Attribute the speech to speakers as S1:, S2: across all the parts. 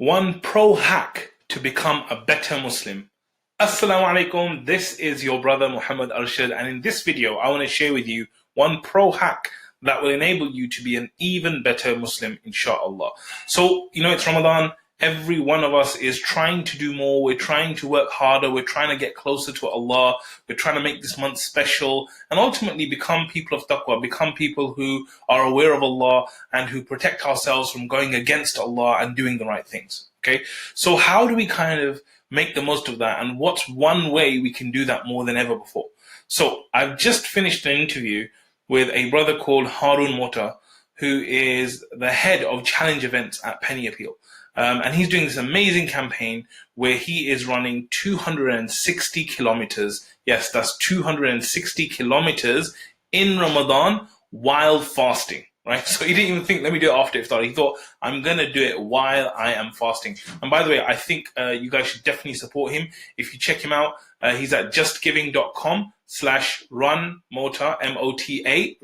S1: One pro hack to become a better Muslim. Assalamu alaikum, this is your brother Mohammad Arshad, and in this video I want to share with you one pro hack that will enable you to be an even better Muslim, inshallah. So, it's Ramadan. Every one of us is trying to do more. We're trying to work harder. We're trying to get closer to Allah. We're trying to make this month special and ultimately become people of taqwa, become people who are aware of Allah and who protect ourselves from going against Allah and doing the right things. Okay, so how do we kind of make the most of that, and what's one way we can do that more than ever before? So I've just finished an interview with a brother called Harun Mota, who is the head of challenge events at Penny Appeal. And he's doing this amazing campaign where he is running 260 kilometers. Yes, that's 260 kilometers in Ramadan while fasting, right? So he didn't even think, let me do it after iftar. He thought, I'm going to do it while I am fasting. And by the way, I think you guys should definitely support him. If you check him out, he's at justgiving.com/runmota, M-O-T-A,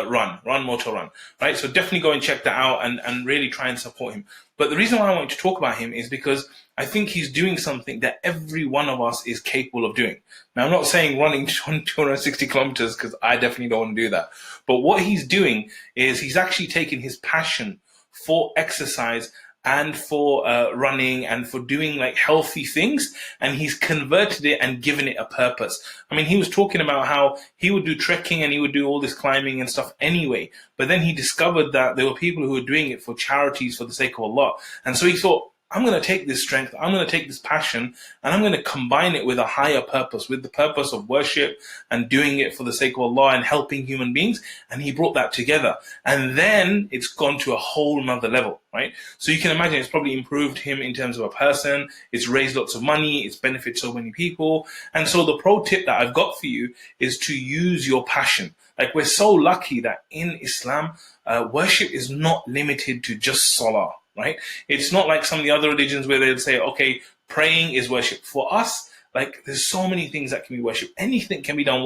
S1: run motor run, right? So definitely go and check that out and really try and support him. But the reason why I want to talk about him is because I think he's doing something that every one of us is capable of doing. Now, I'm not saying running 260 kilometers, because I definitely don't want to do that. But what he's doing is he's actually taken his passion for exercise and for running and for doing like healthy things, and he's converted it and given it a purpose. I mean, he was talking about how he would do trekking and he would do all this climbing and stuff anyway, but then he discovered that there were people who were doing it for charities for the sake of Allah. And so he thought, I'm going to take this strength, I'm going to take this passion, and I'm going to combine it with a higher purpose, with the purpose of worship and doing it for the sake of Allah and helping human beings. And he brought that together. And then it's gone to a whole nother level, right? So you can imagine it's probably improved him in terms of a person. It's raised lots of money. It's benefited so many people. And so the pro tip that I've got for you is to use your passion. Like, we're so lucky that in Islam, worship is not limited to just salah. Right? It's not like some of the other religions where they'll say, okay, praying is worship. For us, like, there's so many things that can be worship. Anything can be done,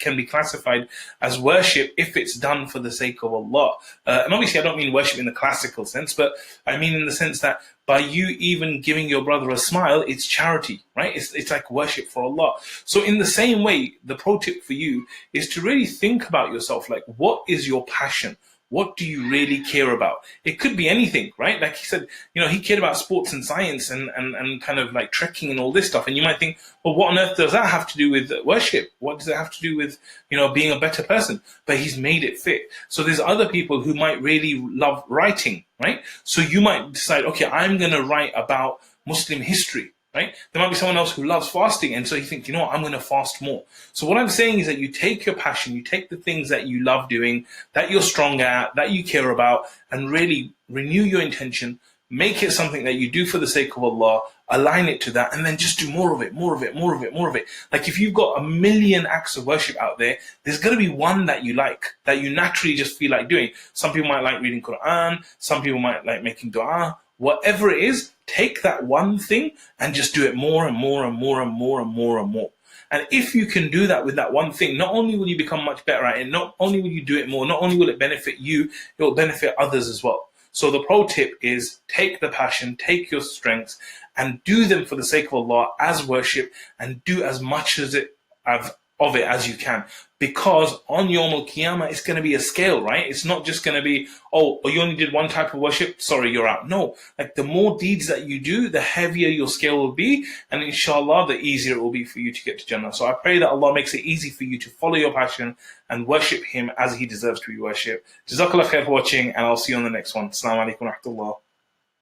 S1: can be classified as worship if it's done for the sake of Allah. And obviously, I don't mean worship in the classical sense, but I mean in the sense that by you even giving your brother a smile, it's charity, right? It's like worship for Allah. So in the same way, the pro tip for you is to really think about yourself. Like, what is your passion? What do you really care about? It could be anything, right? Like he said, he cared about sports and science and kind of like trekking and all this stuff. And you might think, well, what on earth does that have to do with worship? What does it have to do with, being a better person? But he's made it fit. So there's other people who might really love writing, right? So you might decide, okay, I'm going to write about Muslim history. Right? There might be someone else who loves fasting, and so you think, I'm going to fast more. So what I'm saying is that you take your passion, you take the things that you love doing, that you're strong at, that you care about, and really renew your intention, make it something that you do for the sake of Allah, align it to that, and then just do more of it, more of it, more of it, more of it. Like, if you've got a million acts of worship out there, there's going to be one that you like, that you naturally just feel like doing. Some people might like reading Quran, some people might like making dua. Whatever it is, take that one thing and just do it more and more and more and more and more and more. And if you can do that with that one thing, not only will you become much better at it, not only will you do it more, not only will it benefit you, it will benefit others as well. So the pro tip is take the passion, take your strengths, and do them for the sake of Allah as worship, and do as much of it as you can. Because on Yawm al-Qiyamah, it's going to be a scale, right? It's not just going to be, oh, you only did one type of worship, sorry, you're out. No, like, the more deeds that you do, the heavier your scale will be, and inshallah, the easier it will be for you to get to Jannah. So I pray that Allah makes it easy for you to follow your passion and worship Him as He deserves to be worshipped. Jazakallah khair for watching, and I'll see you on the next one. Assalamu alaikum wa rahmatullah.